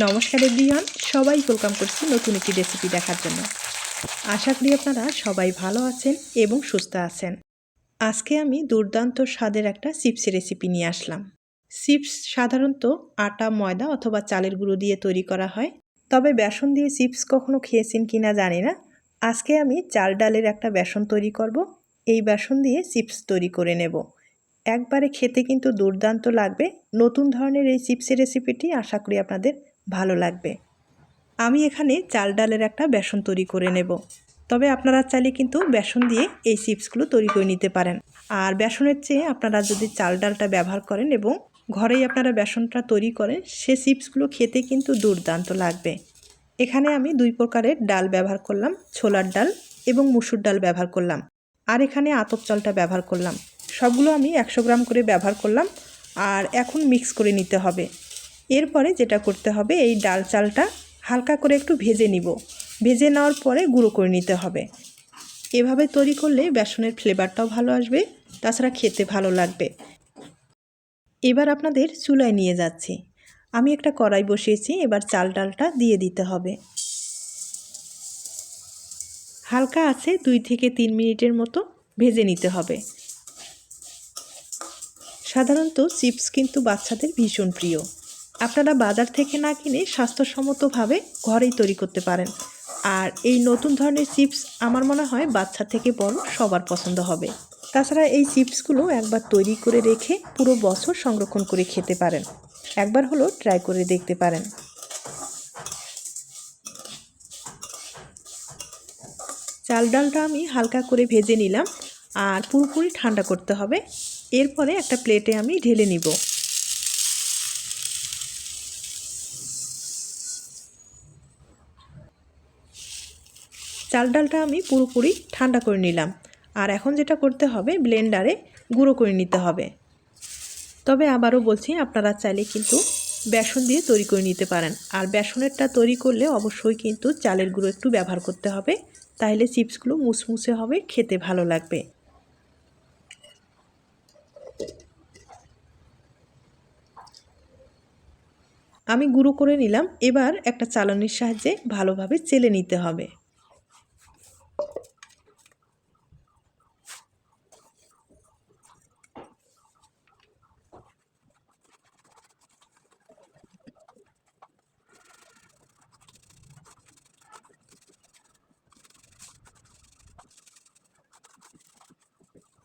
নমস্কার এভরিওয়ান, সবাই ওয়েলকাম করছি নতুন একটি রেসিপি দেখার জন্য। আশা করি আপনারা সবাই ভালো আছেন এবং সুস্থ আছেন। আজকে আমি দুর্দান্ত স্বাদের একটা চিপসের রেসিপি নিয়ে আসলাম। চিপস সাধারণত আটা, ময়দা অথবা চালের গুঁড়ো দিয়ে তৈরি করা হয়, তবে বেসন দিয়ে চিপস কখনো খেয়েছেন কিনা জানি না। আজকে আমি চাল ডালের একটা বেসন তৈরি করব। এই বেসন দিয়ে চিপস তৈরি করে নেব। একবারে খেতে কিন্তু দুর্দান্ত লাগবে। নতুন ধরনের এই চিপসের রেসিপিটি আশা করি আপনাদের ভালো লাগবে। আমি এখানে চাল ডালের একটা বেসন তৈরি করে নেব, তবে আপনারা চাইলে কিন্তু বেসন দিয়ে এই চিপসগুলো তৈরি করে নিতে পারেন। আর বেসনের চেয়ে আপনারা যদি চাল ডালটা ব্যবহার করেন এবং ঘরেই আপনারা বেসনটা তৈরি করেন, সে চিপসগুলো খেতে কিন্তু দুর্দান্ত লাগবে। এখানে আমি দুই প্রকারের ডাল ব্যবহার করলাম, ছোলার ডাল এবং মুসুর ডাল ব্যবহার করলাম, আর এখানে আতপ চালটা ব্যবহার করলাম। সবগুলো আমি 100 গ্রাম করে ব্যবহার করলাম। আর এখন মিক্স করে নিতে হবে। এরপরে যেটা করতে হবে, এই ডাল চালটা হালকা করে একটু ভেজে নিব। ভেজে নেওয়ার পরে গুঁড়ো করে নিতে হবে। এভাবে তৈরি করলে বেসনের ফ্লেভারটাও ভালো আসবে, তাছাড়া খেতে ভালো লাগবে। এবার আপনাদের চুলায় নিয়ে যাচ্ছি। আমি একটা কড়াই বসিয়েছি, এবার চাল ডালটা দিয়ে দিতে হবে। হালকা আছে 2 থেকে 3 মিনিটের মতো ভেজে নিতে হবে। সাধারণত চিপস কিন্তু বাচ্চাদের ভীষণ প্রিয়। আপনারা বাজার থেকে না কিনে স্বাস্থ্যসম্মতভাবে ঘরেই তৈরি করতে পারেন। আর এই নতুন ধরনের চিপস আমার মনে হয় বাচ্চা থেকে বড় সবার পছন্দ হবে। তাছাড়া এই চিপসগুলো একবার তৈরি করে রেখে পুরো বছর সংরক্ষণ করে খেতে পারেন। একবার হলো ট্রাই করে দেখতে পারেন। চাল ডালটা আমি হালকা করে ভেজে নিলাম, আর পুরোপুরি ঠান্ডা করতে হবে। এরপরে একটা প্লেটে আমি ঢেলে নিব। চাল ডালটা আমি পুরোপুরি ঠান্ডা করে নিলাম। আর এখন যেটা করতে হবে, ব্লেন্ডারে গুঁড়ো করে নিতে হবে। তবে আবারও বলছি, আপনারা চাইলে কিন্তু বেসন দিয়ে তৈরি করে নিতে পারেন। আর বেসনেরটা তৈরি করলে অবশ্যই কিন্তু চালের গুঁড়ো একটু ব্যবহার করতে হবে, তাহলে চিপসগুলো মুসমুসে হবে, খেতে ভালো লাগবে। আমি গুঁড়ো করে নিলাম। এবার একটা চালনির সাহায্যে ভালোভাবে চেলে নিতে হবে।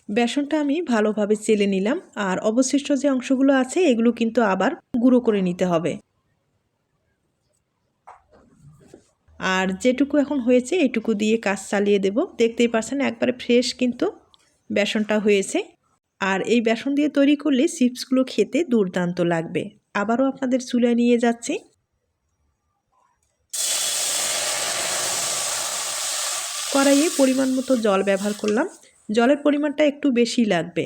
বেসনটা আমি ভালোভাবে চেলে নিলাম, আর অবশিষ্ট যে অংশগুলো আছে এগুলো কিন্তু আবার গুঁড়ো করে নিতে হবে। আর যেটুকু এখন হয়েছে এটুকু দিয়ে কাজ চালিয়ে দেব। দেখতেই পাচ্ছেন একবারে ফ্রেশ কিন্তু বেসনটা হয়েছে। আর এই বেসন দিয়ে তৈরি করলে চিপসগুলো খেতে দুর্দান্ত লাগবে। আবারও আপনাদের চুলায় নিয়ে যাচ্ছি। কড়াইয়ে পরিমাণ মতো জল ব্যবহার করলাম। জলের পরিমাণটা একটু বেশি লাগবে।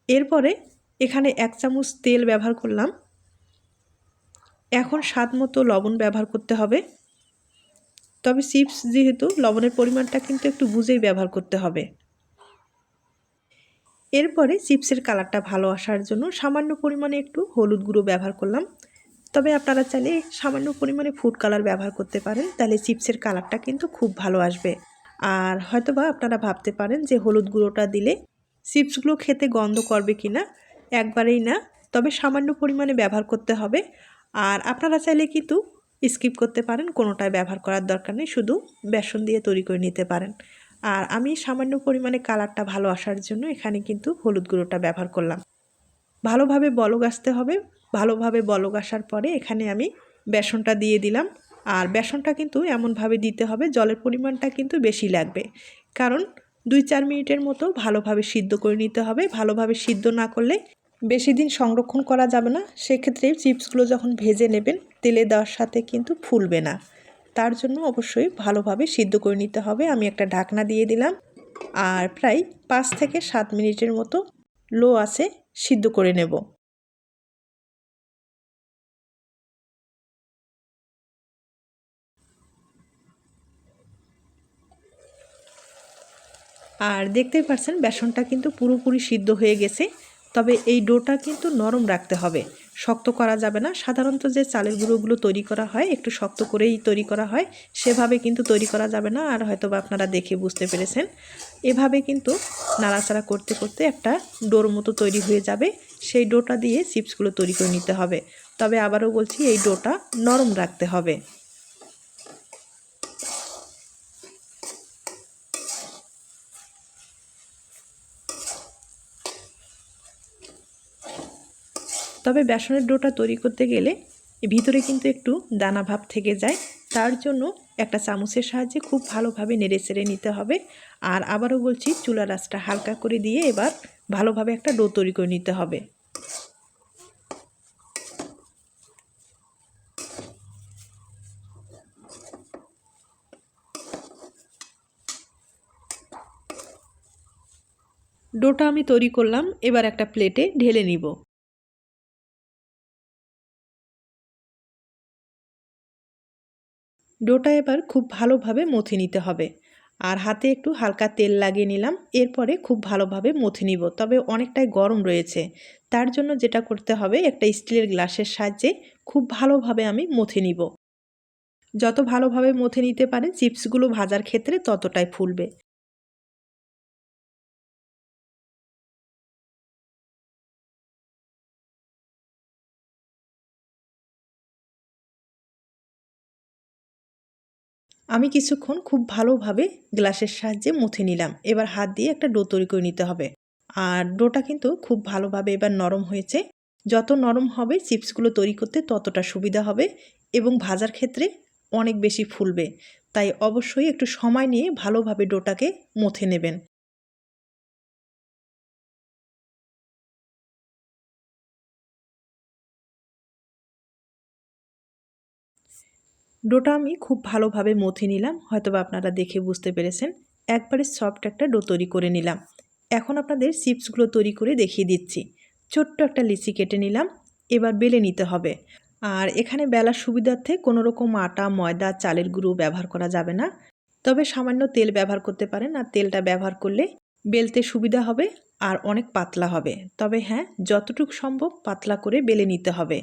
এরপরে এখানে 1 চামচ তেল ব্যবহার করলাম। এখন স্বাদ মতো লবণ ব্যবহার করতে হবে। তবে চিপস যেহেতু, লবণের পরিমাণটা কিন্তু একটু বুঝেই ব্যবহার করতে হবে। এরপরে চিপসের কালারটা ভালো আসার জন্য সামান্য পরিমাণে একটু হলুদ গুঁড়ো ব্যবহার করলাম। তবে আপনারা চাইলে সামান্য পরিমাণে ফুড কালার ব্যবহার করতে পারেন, তাহলে চিপসের কালারটা কিন্তু খুব ভালো আসবে। আর হয়তোবা আপনারা ভাবতে পারেন যে হলুদ গুঁড়োটা দিলে চিপসগুলো খেতে গন্ধ করবে কিনা। একবারেই না, তবে সামান্য পরিমাণে ব্যবহার করতে হবে। আর আপনারা চাইলে কিন্তু স্কিপ করতে পারেন, কোনোটাই ব্যবহার করার দরকার নেই, শুধু বেসন দিয়ে তৈরি করে নিতে পারেন। আর আমি সামান্য পরিমাণে কালারটা ভালো আসার জন্য এখানে কিন্তু হলুদ গুঁড়োটা ব্যবহার করলাম। ভালোভাবে বলক আসতে হবে। ভালোভাবে বলক আসার পরে এখানে আমি বেসনটা দিয়ে দিলাম। আর বেসনটা কিন্তু এমনভাবে দিতে হবে, জলের পরিমাণটা কিন্তু বেশি লাগবে, কারণ 2-4 মিনিটের মতো ভালোভাবে সিদ্ধ করে নিতে হবে। ভালোভাবে সিদ্ধ না করলে বেশি দিন সংরক্ষণ করা যাবে না। সেক্ষেত্রে চিপসগুলো যখন ভেজে নেবেন, তেলে দেওয়ার সাথে কিন্তু ফুলবে না। তার জন্য অবশ্যই ভালোভাবে সিদ্ধ করে নিতে হবে। আমি একটা ঢাকনা দিয়ে দিলাম, আর প্রায় 5 থেকে 7 মিনিটের মতো লো আঁচে সিদ্ধ করে নেব। আর দেখতেই পাচ্ছেন বেসনটা কিন্তু পুরোপুরি সিদ্ধ হয়ে গেছে। তবে এই ডোটা কিন্তু নরম রাখতে হবে। শক্ত করা যাবে না। সাধারণত যে চালের গুঁড়োগুলো তৈরি করা হয় একটু শক্ত করেই তৈরি করা হয়, সেভাবে কিন্তু তৈরি করা যাবে না। আর হয়তো বা আপনারা দেখে বুঝতে পেরেছেন। এভাবে কিন্তু নাড়াচাড়া করতে করতে একটা ডোর মতো তৈরি হয়ে যাবে। সেই ডোটা দিয়ে চিপসগুলো তৈরি করে নিতে হবে। তবে আবারও বলছি, এই ডোটা নরম রাখতে হবে। তবে বেসনের ডোটা তৈরি করতে গেলে ভিতরে কিন্তু একটু দানা ভাব থেকে যায়। তার জন্য একটা চামচের সাহায্যে খুব ভালোভাবে নেড়েচেড়ে নিতে হবে। আর আবারও বলছি, চুলার আঁচটা হালকা করে দিয়ে এবার ভালোভাবে একটা ডো তৈরি করে নিতে হবে। ডোটা আমি তৈরি করলাম, এবার একটা প্লেটে ঢেলে নিব। ডোটা এবার খুব ভালোভাবে মথে নিতে হবে। আর হাতে একটু হালকা তেল লাগিয়ে নিলাম। এরপরে খুব ভালোভাবে মথে নিব। তবে অনেকটাই গরম রয়েছে, তার জন্য যেটা করতে হবে, একটা স্টিলের গ্লাসের সাহায্যে খুব ভালোভাবে আমি মথে নিব। যত ভালোভাবে মথে নিতে পারেন চিপসগুলো ভাজার ক্ষেত্রে ততটাই ফুলবে। আমি কিছুক্ষণ খুব ভালোভাবে গ্লাসের সাহায্যে মুথে নিলাম। এবার হাত দিয়ে একটা ডো তৈরি করে নিতে হবে। আর ডোটা কিন্তু খুব ভালোভাবে এবার নরম হয়েছে। যত নরম হবে চিপসগুলো তৈরি করতে ততটা সুবিধা হবে এবং ভাজার ক্ষেত্রে অনেক বেশি ফুলবে। তাই অবশ্যই একটু সময় নিয়ে ভালোভাবে ডোটাকে মুথে নেবেন। ডোটা আমি খুব ভালোভাবে মথে নিলাম, হয়তোবা আপনারা দেখে বুঝতে পেরেছেন। একবারে সফট একটা ডো তৈরি করে নিলাম। এখন আপনাদের চিপসগুলো তৈরি করে দেখিয়ে দিচ্ছি। ছোট্ট একটা লিচি কেটে নিলাম। এবার বেলে নিতে হবে। আর এখানে বেলার সুবিধার্থে কোনো রকম আটা, ময়দা, চালের গুঁড়ো ব্যবহার করা যাবে না। তবে সামান্য তেল ব্যবহার করতে পারেন। আর তেলটা ব্যবহার করলে বেলতে সুবিধা হবে আর অনেক পাতলা হবে। তবে হ্যাঁ, যতটুকু সম্ভব পাতলা করে বেলে নিতে হবে।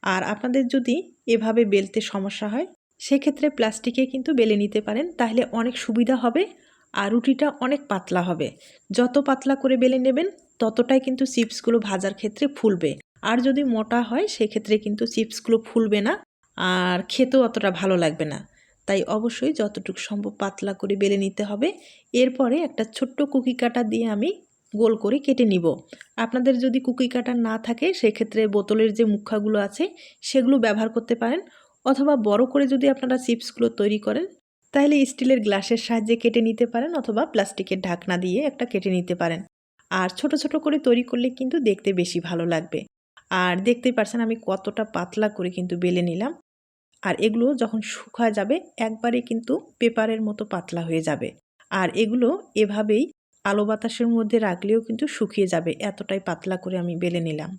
আর আপনাদের যদি এভাবে বেলতে সমস্যা হয়, সেক্ষেত্রে প্লাস্টিকে কিন্তু বেলে নিতে পারেন, তাহলে অনেক সুবিধা হবে আর রুটিটা অনেক পাতলা হবে। যত পাতলা করে বেলে নেবেন ততটাই কিন্তু চিপসগুলো ভাজার ক্ষেত্রে ফুলবে। আর যদি মোটা হয় সেক্ষেত্রে কিন্তু চিপসগুলো ফুলবে না আর খেতেও অতটা ভালো লাগবে না। তাই অবশ্যই যতটুকু সম্ভব পাতলা করে বেলে নিতে হবে। এরপরে একটা ছোট্ট কুকি কাটার দিয়ে আমি গোল করে কেটে নিব। আপনাদের যদি কুকি কাটার না থাকে সেক্ষেত্রে বোতলের যে মুখাগুলো আছে সেগুলো ব্যবহার করতে পারেন। অথবা বড় করে যদি আপনারা চিপসগুলো তৈরি করেন তাহলে স্টিলের গ্লাসের সাহায্যে কেটে নিতে পারেন, অথবা প্লাস্টিকের ঢাকনা দিয়ে একটা কেটে নিতে পারেন। আর ছোট ছোট করে তৈরি করলে কিন্তু দেখতে বেশি ভালো লাগবে। আর দেখতেই পারছেন আমি কতটা পাতলা করে কিন্তু বেলে নিলাম। আর এগুলো যখন শুকায় যাবে একবারে কিন্তু পেপারের মতো পাতলা হয়ে যাবে। আর এগুলো এভাবেই আলো বাতাসের মধ্যে রাখলেও কিন্তু শুকিয়ে যাবে, এতটাই পাতলা করে আমি বেলে নিলাম।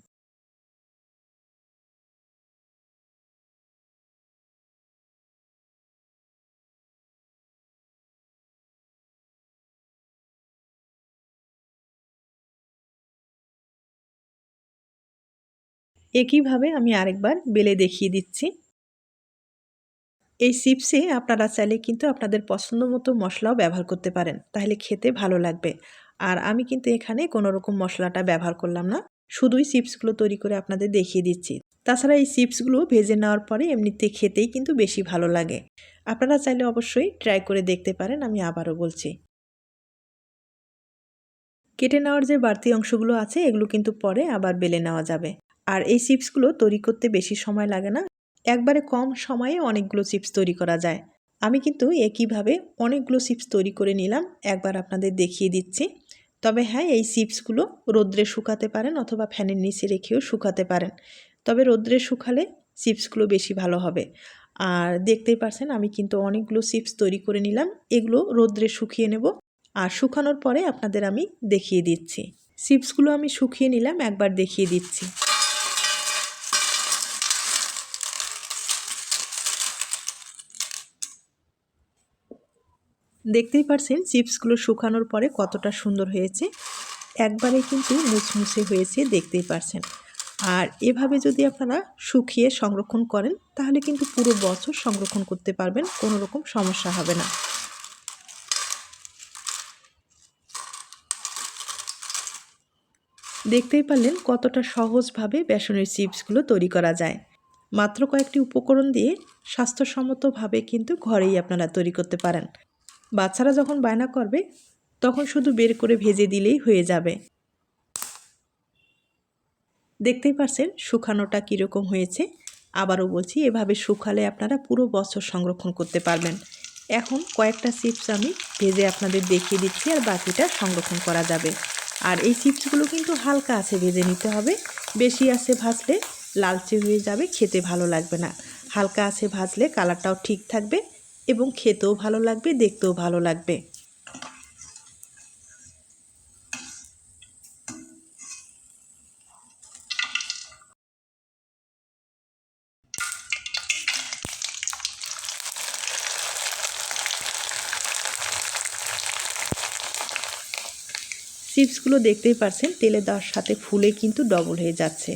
একইভাবে আমি আরেকবার বেলে দেখিয়ে দিচ্ছি। এই চিপসে আপনারা চাইলে কিন্তু আপনাদের পছন্দ মতো মশলাও ব্যবহার করতে পারেন, তাহলে খেতে ভালো লাগবে। আর আমি কিন্তু এখানে কোনো রকম মশলাটা ব্যবহার করলাম না, শুধুই চিপসগুলো তৈরি করে আপনাদের দেখিয়ে দিচ্ছি। তাছাড়া এই চিপসগুলো ভেজে নেওয়ার পরে এমনিতে খেতেই কিন্তু বেশি ভালো লাগে। আপনারা চাইলে অবশ্যই ট্রাই করে দেখতে পারেন, আমি আবারও বলছি। কেটে নেওয়ার যে বাড়তি অংশগুলো আছে এগুলো কিন্তু পরে আবার বেলে নেওয়া যাবে। আর এই চিপসগুলো তৈরি করতে বেশি সময় লাগে না, একবারে কম সময়ে অনেকগুলো চিপস তৈরি করা যায়। আমি কিন্তু একইভাবে অনেকগুলো চিপস তৈরি করে নিলাম, একবার আপনাদের দেখিয়ে দিচ্ছি। তবে হ্যাঁ, এই চিপসগুলো রোদ্রে শুকাতে পারেন অথবা ফ্যানের নিচে রেখেও শুকাতে পারেন। তবে রোদ্রে শুকালে চিপসগুলো বেশি ভালো হবে। আর দেখতেই পারছেন আমি কিন্তু অনেকগুলো চিপস তৈরি করে নিলাম, এগুলো রোদ্রে শুকিয়ে নেব। আর শুকানোর পরে আপনাদের আমি দেখিয়ে দিচ্ছি। চিপসগুলো আমি শুকিয়ে নিলাম, একবার দেখিয়ে দিচ্ছি। দেখতেই পারছেন চিপসগুলো শুকানোর পরে কতটা সুন্দর হয়েছে, একবারে কিন্তু মুচমুচে হয়েছে, দেখতেই পারছেন। আর এভাবে যদি আপনারা শুকিয়ে সংরক্ষণ করেন তাহলে কিন্তু পুরো বছর সংরক্ষণ করতে পারবেন, কোনো রকম সমস্যা হবে না। দেখতেই পারলেন কতটা সহজভাবে বেসনের চিপসগুলো তৈরি করা যায়। মাত্র কয়েকটি উপকরণ দিয়ে স্বাস্থ্যসম্মতভাবে কিন্তু ঘরেই আপনারা তৈরি করতে পারেন। বাচ্চারা যখন বায়না করবে তখন শুধু বের করে ভেজে দিলেই হয়ে যাবে। দেখতেই পাচ্ছেন শুকানোটা কীরকম হয়েছে। আবারও বলছি, এভাবে শুকালে আপনারা পুরো বছর সংরক্ষণ করতে পারবেন। এখন কয়েকটা চিপস আমি ভেজে আপনাদের দেখিয়ে দিচ্ছি, আর বাকিটা সংরক্ষণ করা যাবে। আর এই চিপসগুলো কিন্তু হালকা আছে ভেজে নিতে হবে, বেশি আছে ভাজলে লালচে হয়ে যাবে, খেতে ভালো লাগবে না। হালকা আছে ভাজলে কালারটাও ঠিক থাকবে এবং খেতেও ভালো লাগবে, দেখতেও ভালো লাগবে। চিপসগুলো দেখতেই পারছেন তেলে দেওয়ার সাথে ফুলে কিন্তু ডবল হয়ে যাচ্ছে।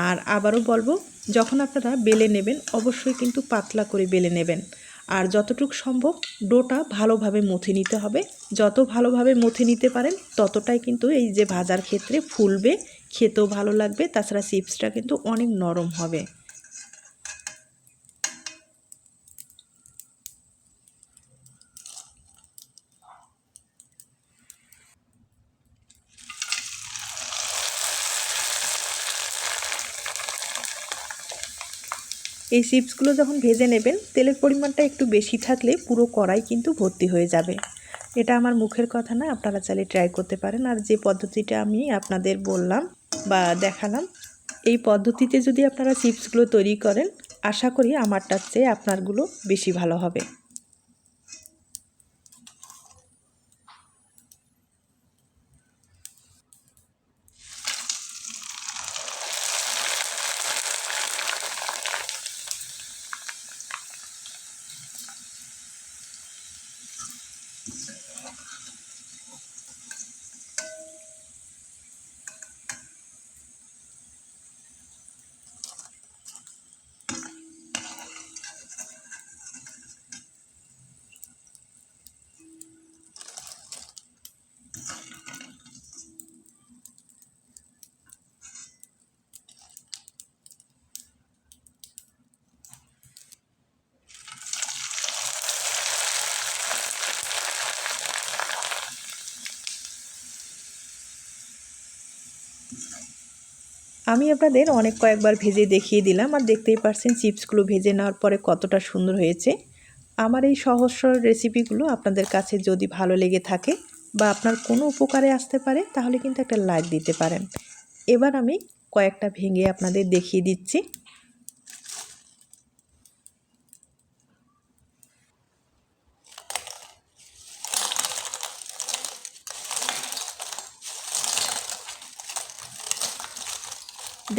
আর আবারও বলবো, যখন আপনারা বেলে নেবেন অবশ্যই কিন্তু পাতলা করে বেলে নেবেন। আর যতটুকু সম্ভব ডোটা ভালোভাবে মথে নিতে হবে। যত ভালোভাবে মথে নিতে পারেন ততটাই কিন্তু এই যে ভাজার ক্ষেত্রে ফুলবে, খেতেও ভালো লাগবে, তাছাড়া চিপসটা কিন্তু অনেক নরম হবে। এই চিপসগুলো যখন ভেজে নেবেন তেলের পরিমাণটা একটু বেশি থাকলে পুরো কড়াই কিন্তু ভর্তি হয়ে যাবে। এটা আমার মুখের কথা না, আপনারা চাইলে ট্রাই করতে পারেন। আর যে পদ্ধতিটা আমি আপনাদের বললাম বা দেখালাম, এই পদ্ধতিতে যদি আপনারা চিপসগুলো তৈরি করেন আশা করি আমারটার চেয়ে আপনারগুলো বেশি ভালো হবে। আমি আপনাদের অনেক কয়েকবার ভেজে দেখিয়ে দিলাম, আর দেখতেই পারছেন চিপসগুলো ভেজে নেওয়ার পরে কতটা সুন্দর হয়েছে। আমার এই সহজ সরল রেসিপিগুলো আপনাদের কাছে যদি ভালো লেগে থাকে বা আপনার কোনো উপকারে আসতে পারে তাহলে কিন্তু একটা লাইক দিতে পারেন। এবার আমি কয়েকটা ভেঙে আপনাদের দেখিয়ে দিচ্ছি।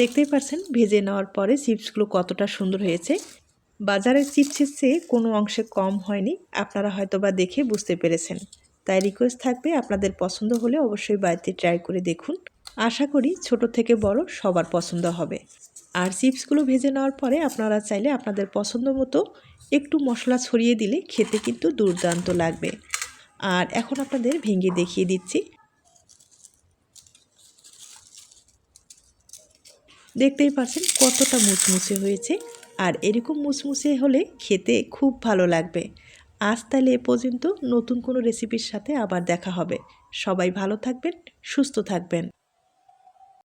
দেখতেই পাচ্ছেন ভেজে নেওয়ার পরে চিপসগুলো কতটা সুন্দর হয়েছে। বাজারের চিপসের চেয়ে কোনো অংশে কম হয়নি, আপনারা হয়তোবা দেখে বুঝতে পেরেছেন। তাই রিকোয়েস্ট থাকবে আপনাদের পছন্দ হলে অবশ্যই বাড়িতে ট্রাই করে দেখুন। আশা করি ছোট থেকে বড় সবার পছন্দ হবে। আর চিপসগুলো ভেজে নেওয়ার পরে আপনারা চাইলে আপনাদের পছন্দ মতো একটু মশলা ছড়িয়ে দিলে খেতে কিন্তু দুর্দান্ত লাগবে। আর এখন আপনাদের ভেঙে দেখিয়ে দিচ্ছি। দেখতেই পাচ্ছেন কতটা মুচমুচে হয়েছে, আর এরকম মুচমুচে হলে খেতে খুব ভালো লাগবে। আজ তাহলে এ পর্যন্ত, নতুন কোনো রেসিপির সাথে আবার দেখা হবে। সবাই ভালো থাকবেন, সুস্থ থাকবেন।